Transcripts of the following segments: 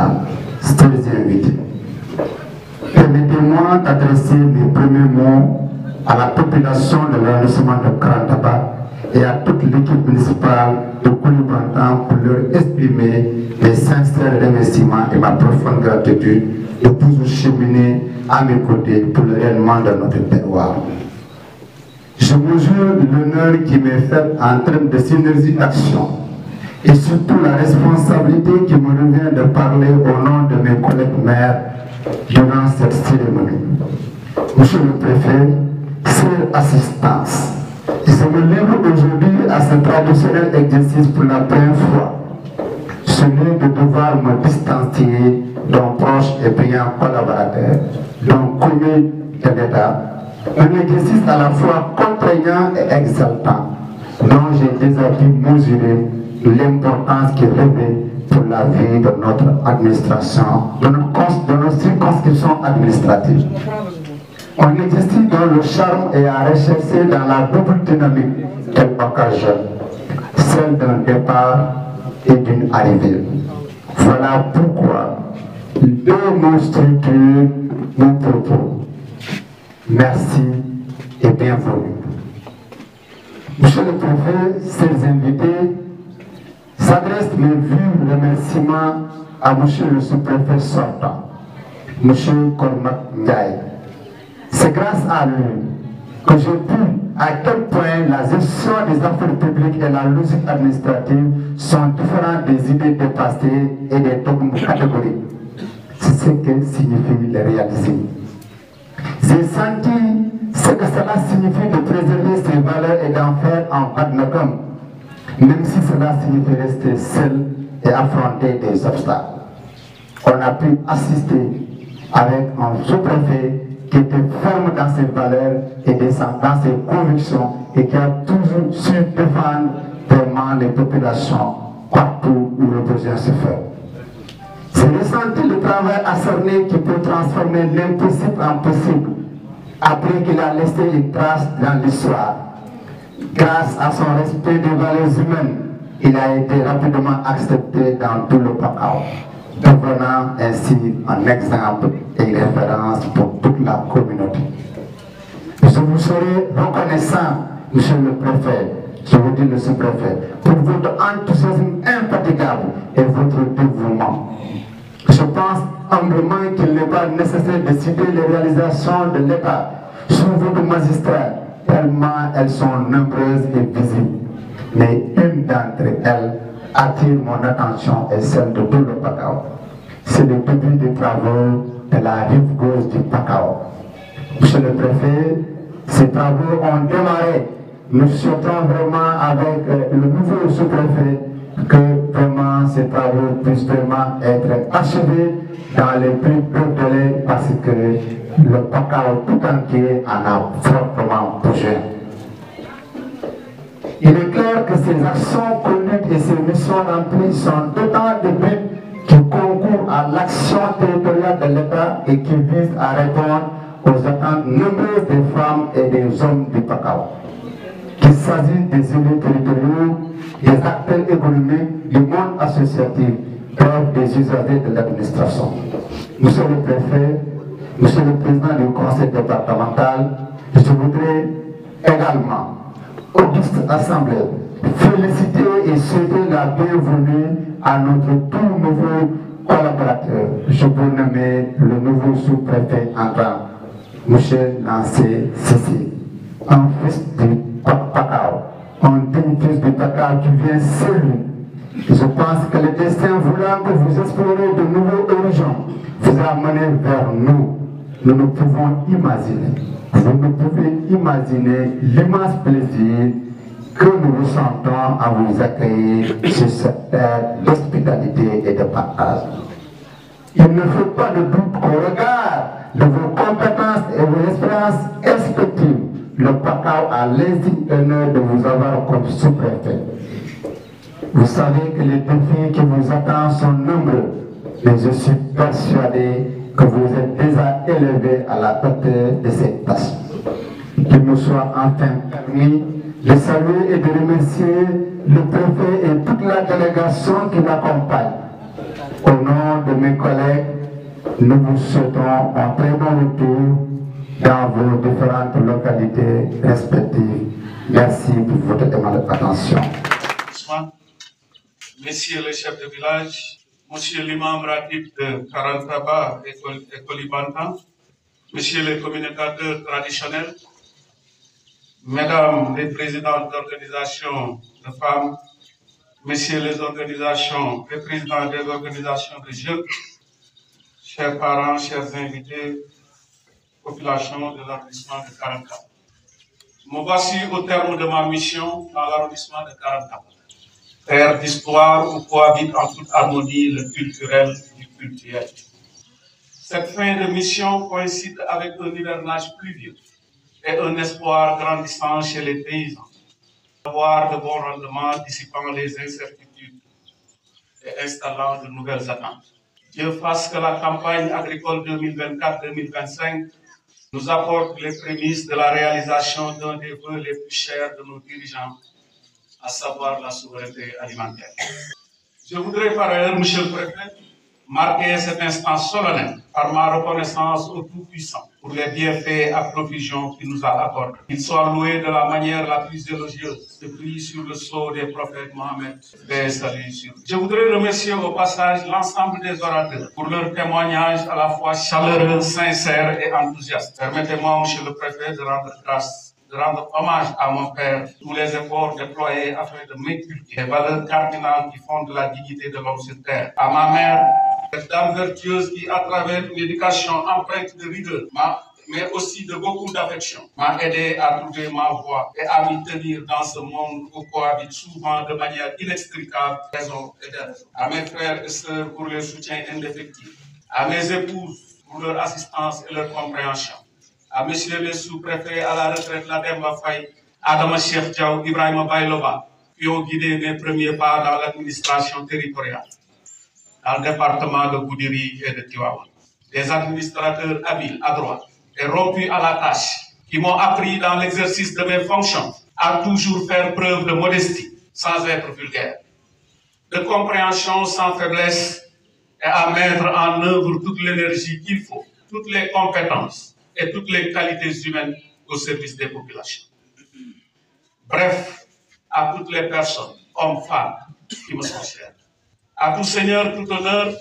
nationale, chers invités, permettez-moi d'adresser mes premiers mots à la population de l'arrondissement de Grand Taba et à toute l'équipe municipale de Koulibantang pour leur exprimer mes sincères remerciements et ma profonde gratitude de toujours cheminer à mes côtés pour le rayonnement de notre terroir. Je mesure l'honneur qui m'est fait en termes de synergie d'action et surtout la responsabilité qui me revient de parler au nom de mes collègues maires durant cette cérémonie. Monsieur le préfet, chère assistance, je me livre aujourd'hui à ce traditionnel exercice pour la première fois. Ce n'est de devoir me distancier d'un proche et brillant collaborateur, d'un commis de l'État, un exercice à la fois contraignant et exaltant, dont j'ai déjà pu mesurer l'importance qu'il revêt pour la vie de notre administration, de notre circonscription administrative. Un exercice dont le charme est à rechercher dans la double dynamique qu'elle occasionne, celle d'un départ et d'une arrivée. Voilà pourquoi deux mots structurent mon propos. Merci et bienvenue. Monsieur le préfet, chers invités, s'adresse mes vifs remerciements à monsieur le sous-préfet sortant, monsieur Cormac Ndiaye. C'est grâce à lui que j'ai pu à quel point la gestion des affaires publiques et la logique administrative sont différentes des idées dépassées et des dogmes catégoriques. C'est ce que signifie les réaliser. J'ai senti ce que cela signifie de préserver ses valeurs et d'en faire un abnégam, même si cela signifie rester seul et affronter des obstacles. On a pu assister avec un sous-préfet qui était ferme dans ses valeurs et dans ses convictions et qui a toujours su défendre vraiment les populations partout où le besoin se fait. J'ai ressenti le travail acharné qui peut transformer l'impossible en possible après qu'il a laissé une trace dans l'histoire. Grâce à son respect des valeurs humaines, il a été rapidement accepté dans tout le Pakao, devenant ainsi un exemple et une référence pour toute la communauté. Je vous serai reconnaissant, monsieur le préfet, je vous dis le sous-préfet, pour votre enthousiasme infatigable et votre dévouement. Je pense humblement qu'il n'est pas nécessaire de citer les réalisations de l'État sous votre magistère, tellement elles sont nombreuses et visibles. Mais une d'entre elles attire mon attention et celle de tout le Pakao. C'est le début des travaux de la rive gauche du Pakao. Monsieur le préfet, ces travaux ont démarré. Nous souhaitons vraiment avec le nouveau sous-préfet que vraiment ces travaux puissent vraiment être achevés dans les plus brefs délais parce que le Pakao tout entier en a fortement besoin. Il est clair que ces actions conduites et ces missions remplies sont autant de buts qui concourent à l'action territoriale de l'État et qui visent à répondre aux attentes nombreuses des femmes et des hommes du Pakao. Qu'il s'agisse des élus territoriaux, des acteurs économiques, du monde associatif, bref des usagers de l'administration. Monsieur le préfet, monsieur le président du conseil départemental, je voudrais également, auguste assemblée, féliciter et souhaiter la bienvenue à notre tout nouveau collaborateur. Je vous nomme le nouveau sous-préfet entrant, M. Lancé Sissi, un fils du Pakao, un digne fils du Pakao qui vient seul. Je pense que le destin voulant que vous explorez de nouveaux horizons vous a mené vers nous. Nous ne pouvons imaginer, vous ne pouvez imaginer l'immense plaisir que nous ressentons à vous accueillir sur cette terre d'hospitalité et de partage. Il ne faut pas de doute qu'au regard de vos compétences et vos expériences respectives, le Pakao a l'insigne honneur de vous avoir comme sous-préfet. Vous savez que les défis qui vous attendent sont nombreux, mais je suis persuadé que vous êtes déjà élevé à la hauteur de cette tâche. Qu'il nous soit enfin permis de saluer et de remercier le préfet et toute la délégation qui l'accompagne. Au nom de mes collègues, nous vous souhaitons un très bon retour dans vos différentes localités respectives. Merci pour votre aimable attention. Messieurs les chefs de village, Monsieur l'imam ratib de Karantaba et Kolibantan, Messieurs les communicateurs traditionnels, Mesdames les présidents d'organisations de femmes, Messieurs les présidents des organisations de jeunes, chers parents, chers invités, population de l'arrondissement de Karantaba. Me voici au terme de ma mission dans l'arrondissement de Karantaba. Terre d'histoire où cohabite en toute harmonie le culturel du cultuel. Cette fin de mission coïncide avec un hivernage pluvieux et un espoir grandissant chez les paysans. Avoir de bons rendements dissipant les incertitudes et installant de nouvelles attentes. Dieu fasse que la campagne agricole 2024-2025 nous apporte les prémices de la réalisation d'un des vœux les plus chers de nos dirigeants, à savoir la souveraineté alimentaire. Je voudrais par ailleurs, Monsieur le Préfet, marquer cet instant solennel par ma reconnaissance au Tout-Puissant pour les bienfaits à profusion qu'il nous a accordés. Qu'il soit loué de la manière la plus élogieuse, depuis sur le sceau des prophètes Mohammed, paix et salut sur eux. Je voudrais remercier au passage l'ensemble des orateurs pour leur témoignage à la fois chaleureux, sincère et enthousiaste. Permettez-moi, Monsieur le Préfet, de rendre hommage à mon père, tous les efforts déployés afin de m'inculquer les valeurs cardinales qui fondent la dignité de l'homme sur terre. À ma mère, cette dame vertueuse qui, à travers une éducation empreinte de rigueur, mais aussi de beaucoup d'affection, m'a aidé à trouver ma voie et à m'y tenir dans ce monde où cohabitent souvent de manière inextricable raison et déraison. À mes frères et sœurs pour leur soutien indéfectible, à mes épouses pour leur assistance et leur compréhension, à messieurs les sous-préfets à la retraite Lademba Faye, Adama Cheikh Diaw, Ibrahima Baylova, qui ont guidé mes premiers pas dans l'administration territoriale, dans le département de Goudiri et de Tivaouane. Des administrateurs habiles, adroits et rompus à la tâche, qui m'ont appris dans l'exercice de mes fonctions à toujours faire preuve de modestie, sans être vulgaire, de compréhension sans faiblesse et à mettre en œuvre toute l'énergie qu'il faut, toutes les compétences et toutes les qualités humaines au service des populations. Bref, à toutes les personnes, hommes, femmes, qui me sont chers. À tout seigneur, tout honneur,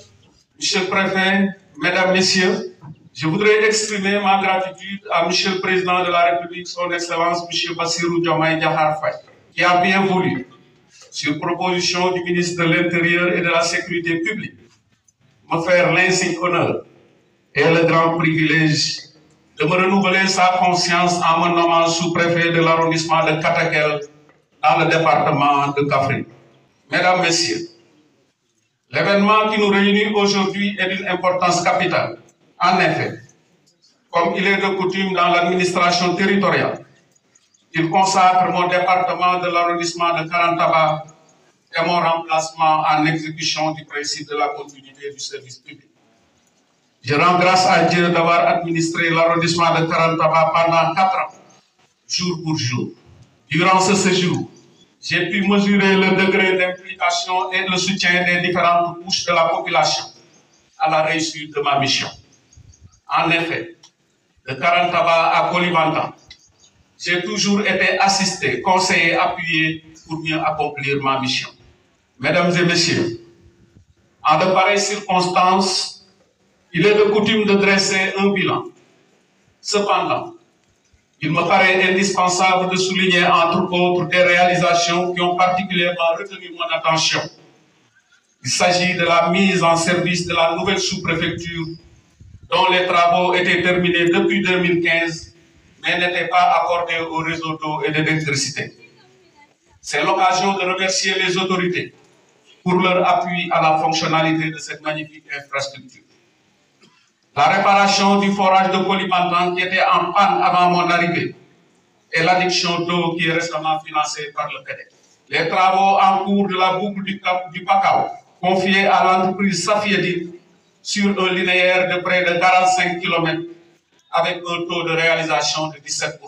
Monsieur le Préfet, Mesdames, Messieurs, je voudrais exprimer ma gratitude à Monsieur le Président de la République, Son Excellence, Monsieur Bassirou Diomaye Diakhar Faye, qui a bien voulu, sur proposition du ministre de l'Intérieur et de la Sécurité publique, me faire l'insigne honneur et le grand privilège de me renouveler sa confiance en me nommant sous-préfet de l'arrondissement de Katakel dans le département de Kaffrine. Mesdames, Messieurs, l'événement qui nous réunit aujourd'hui est d'une importance capitale. En effet, comme il est de coutume dans l'administration territoriale, il consacre mon département de l'arrondissement de Karantaba et mon remplacement en exécution du principe de la continuité du service public. Je rends grâce à Dieu d'avoir administré l'arrondissement de Karantaba pendant 4 ans, jour pour jour. Durant ce séjour, j'ai pu mesurer le degré d'implication et le soutien des différentes couches de la population à la réussite de ma mission. En effet, de Karantaba à Kolibantan, j'ai toujours été assisté, conseillé, appuyé pour mieux accomplir ma mission. Mesdames et messieurs, en de pareilles circonstances, il est de coutume de dresser un bilan. Cependant, il me paraît indispensable de souligner entre autres des réalisations qui ont particulièrement retenu mon attention. Il s'agit de la mise en service de la nouvelle sous-préfecture dont les travaux étaient terminés depuis 2015 mais n'étaient pas accordés au réseau d'eau et d'électricité. C'est l'occasion de remercier les autorités pour leur appui à la fonctionnalité de cette magnifique infrastructure. La réparation du forage de Kolibantan qui était en panne avant mon arrivée et l'adduction d'eau qui est récemment financée par le CADEC. Les travaux en cours de la boucle du Pakao, confiés à l'entreprise Safiedine sur un linéaire de près de 45 km avec un taux de réalisation de 17%.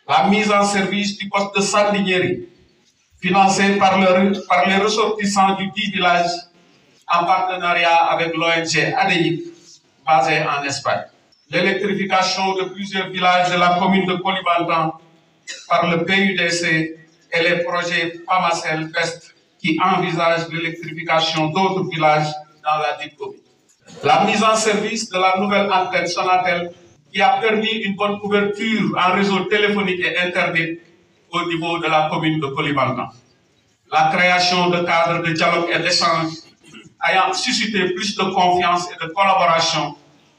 La mise en service du poste de Sandinieri, financé par les ressortissants du 10 village en partenariat avec l'ONG ADI, basée en Espagne. L'électrification de plusieurs villages de la commune de Koulibantang par le PUDC et les projets PAMACEL West qui envisagent l'électrification d'autres villages dans la dite commune. La mise en service de la nouvelle antenne Sonatel qui a permis une bonne couverture en réseau téléphonique et Internet au niveau de la commune de Koulibantang. La création de cadres de dialogue et d'échange ayant suscité plus de confiance et de collaboration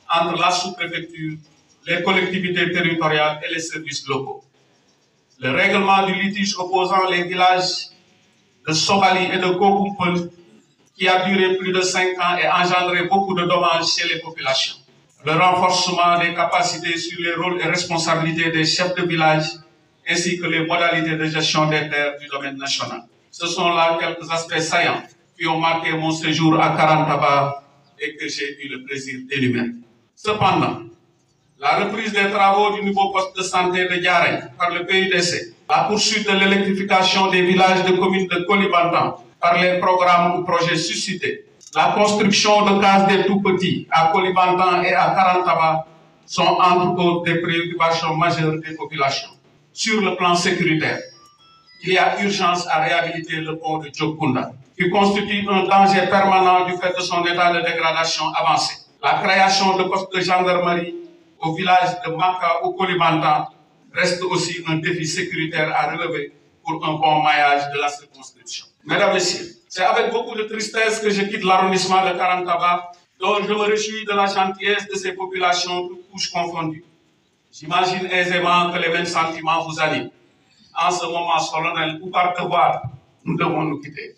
entre la sous-préfecture, les collectivités territoriales et les services locaux. Le règlement du litige opposant les villages de Sobali et de Kokumpel, qui a duré plus de 5 ans et engendré beaucoup de dommages chez les populations. Le renforcement des capacités sur les rôles et responsabilités des chefs de village, ainsi que les modalités de gestion des terres du domaine national. Ce sont là quelques aspects saillants qui ont marqué mon séjour à Karantaba et que j'ai eu le plaisir d'énumérer. Cependant, la reprise des travaux du nouveau poste de santé de Diarène par le PUDC, la poursuite de l'électrification des villages de communes de Koulibantang par les programmes ou projets suscités, la construction de cases des tout-petits à Koulibantang et à Karantaba sont entre autres des préoccupations majeures des populations. Sur le plan sécuritaire, il y a urgence à réhabiliter le pont de Djokunda, qui constitue un danger permanent du fait de son état de dégradation avancé. La création de postes de gendarmerie au village de Maka ou Koulibantang reste aussi un défi sécuritaire à relever pour un bon maillage de la circonscription. Mesdames et Messieurs, c'est avec beaucoup de tristesse que je quitte l'arrondissement de Karantaba, dont je me réjouis de la gentillesse de ces populations toutes couches confondues. J'imagine aisément que les mêmes sentiments vous animent. En ce moment solennel où par devoir, nous devons nous quitter.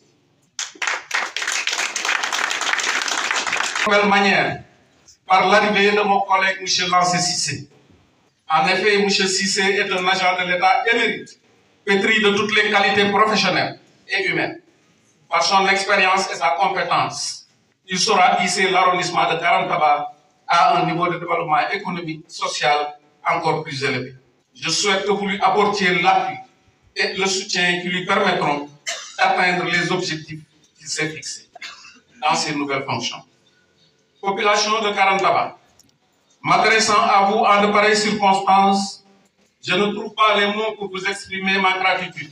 De quelle manière? Par l'arrivée de mon collègue M. Lancé Sissé. En effet, M. Sissé est un agent de l'État émérite, pétri de toutes les qualités professionnelles et humaines. Par son expérience et sa compétence, il saura hisser l'arrondissement de Karantaba à un niveau de développement économique, social encore plus élevé. Je souhaite que vous lui apportiez l'appui et le soutien qui lui permettront d'atteindre les objectifs qu'il s'est fixés dans ses nouvelles fonctions. Population de Karantaba, m'adressant à vous en de pareilles circonstances, je ne trouve pas les mots pour vous exprimer ma gratitude.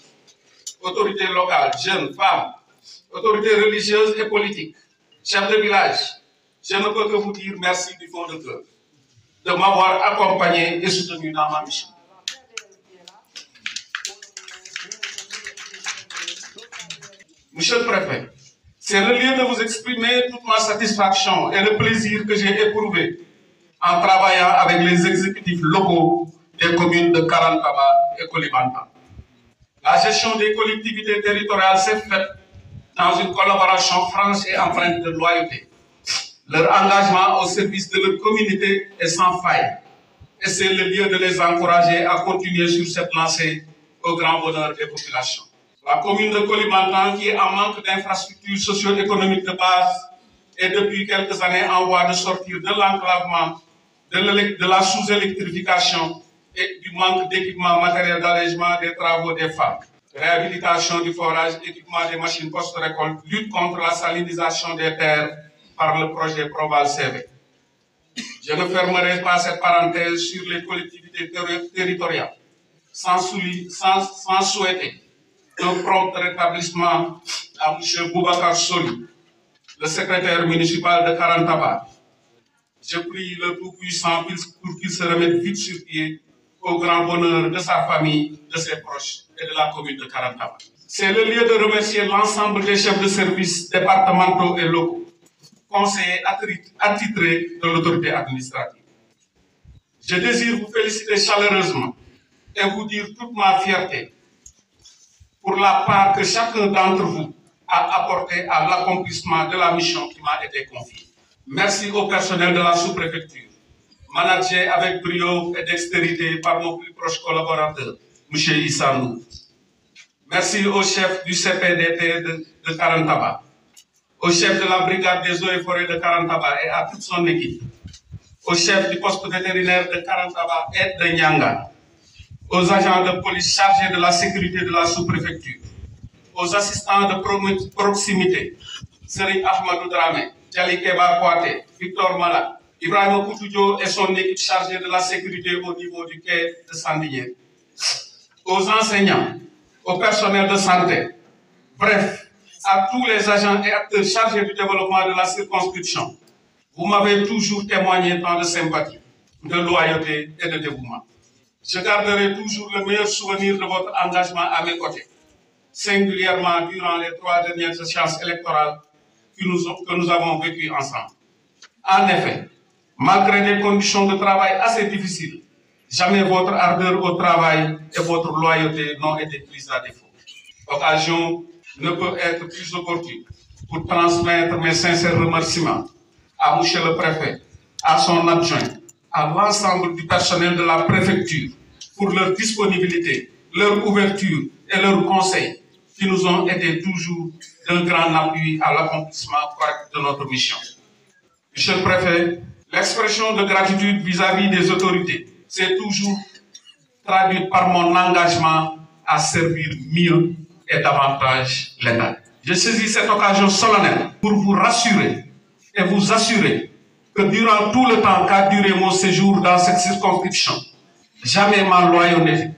Autorités locales, jeunes, femmes, autorités religieuses et politiques, chefs de village, je ne peux que vous dire merci du fond de cœur de m'avoir accompagné et soutenu dans ma mission. Monsieur le Préfet, c'est le lieu de vous exprimer toute ma satisfaction et le plaisir que j'ai éprouvé en travaillant avec les exécutifs locaux des communes de Karantaba et Koulibantang. La gestion des collectivités territoriales s'est faite dans une collaboration franche et empreinte de loyauté. Leur engagement au service de leur communauté est sans faille. Et c'est le lieu de les encourager à continuer sur cette lancée au grand bonheur des populations. La commune de Koulibantang, qui est en manque d'infrastructures socio-économiques de base, est depuis quelques années en voie de sortir de l'enclavement, de la sous-électrification et du manque d'équipement matériel d'allègement des travaux des femmes. Réhabilitation du forage, équipement des machines post-récolte, lutte contre la salinisation des terres par le projet Proval CV. Je ne fermerai pas cette parenthèse sur les collectivités territoriales sans souhaiter un prompt rétablissement à M. Boubacar Soli, le secrétaire municipal de Karantaba. Je prie le Tout-Puissant pour qu'il se remette vite sur pied au grand bonheur de sa famille, de ses proches et de la commune de Karantaba. C'est le lieu de remercier l'ensemble des chefs de services départementaux et locaux, conseillers attitrés de l'autorité administrative. Je désire vous féliciter chaleureusement et vous dire toute ma fierté pour la part que chacun d'entre vous a apporté à l'accomplissement de la mission qui m'a été confiée. Merci au personnel de la sous-préfecture, managé avec brio et dextérité par mon plus proche collaborateur, M. Issanou. Merci au chef du CPDT de Karantaba, au chef de la brigade des eaux et forêts de Karantaba et à toute son équipe, au chef du poste vétérinaire de Karantaba et de Nyanga, aux agents de police chargés de la sécurité de la sous-préfecture, aux assistants de proximité, Serigne Ahmadou Dramé, Djali Keba Kouaté, Victor Mala, Ibrahim Koutoudio et son équipe chargée de la sécurité au niveau du quai de Sandinier, aux enseignants, au personnel de santé, bref, à tous les agents et acteurs chargés du développement de la circonscription. Vous m'avez toujours témoigné tant de sympathie, de loyauté et de dévouement. Je garderai toujours le meilleur souvenir de votre engagement à mes côtés, singulièrement durant les 3 dernières échéances électorales que nous avons vécues ensemble. En effet, malgré des conditions de travail assez difficiles, jamais votre ardeur au travail et votre loyauté n'ont été prises à défaut. L'occasion ne peut être plus opportune pour transmettre mes sincères remerciements à M. le Préfet, à son adjoint, à l'ensemble du personnel de la préfecture pour leur disponibilité, leur ouverture et leurs conseils qui nous ont été toujours d'un grand appui à l'accomplissement correct de notre mission. Monsieur le Préfet, l'expression de gratitude vis-à-vis des autorités s'est toujours traduite par mon engagement à servir mieux et davantage l'État. Je saisis cette occasion solennelle pour vous rassurer et vous assurer que durant tout le temps qu'a duré mon séjour dans cette circonscription, jamais ma loyauté,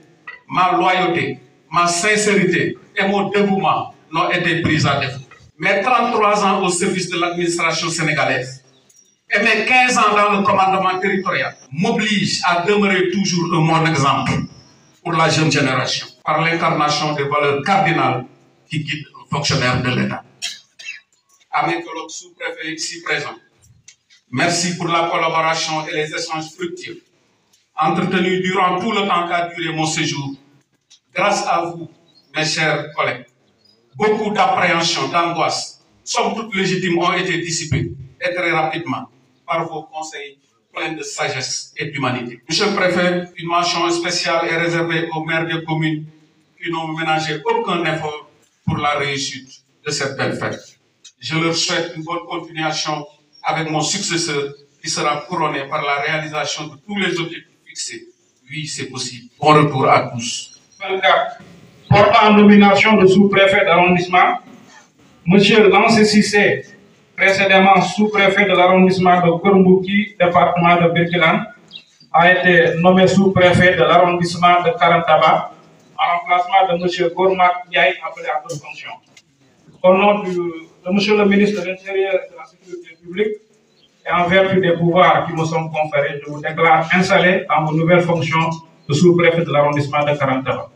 ma sincérité et mon dévouement n'ont été pris à défaut. Mes 33 ans au service de l'administration sénégalaise et mes 15 ans dans le commandement territorial m'obligent à demeurer toujours un bon exemple pour la jeune génération, par l'incarnation des valeurs cardinales qui guident un fonctionnaire de l'État. À mes collègues sous-préfets ici présents, merci pour la collaboration et les échanges fructueux entretenus durant tout le temps qu'a duré mon séjour. Grâce à vous, mes chers collègues, beaucoup d'appréhension, d'angoisse, somme toute légitimes, ont été dissipées et très rapidement par vos conseils pleins de sagesse et d'humanité. Monsieur le Préfet, une mention spéciale est réservée aux maires des communes qui n'ont ménagé aucun effort pour la réussite de cette belle fête. Je leur souhaite une bonne continuation avec mon successeur qui sera couronné par la réalisation de tous les objectifs fixés. Oui, c'est possible. Bon retour à tous. 24. Portant en nomination de sous-préfet d'arrondissement, M. Lancé Sissé, précédemment sous-préfet de l'arrondissement de Kurmbouki, département de Birkelane, a été nommé sous-préfet de l'arrondissement de Karantaba en remplacement de M. Gourmak Ndiaye, appelé à d'autres fonctions. Au nom de M. le ministre de l'Intérieur et de la Sécurité publique, et en vertu des pouvoirs qui me sont conférés, je vous déclare installé dans vos nouvelles fonctions de sous-préfet de l'arrondissement de Karantaba.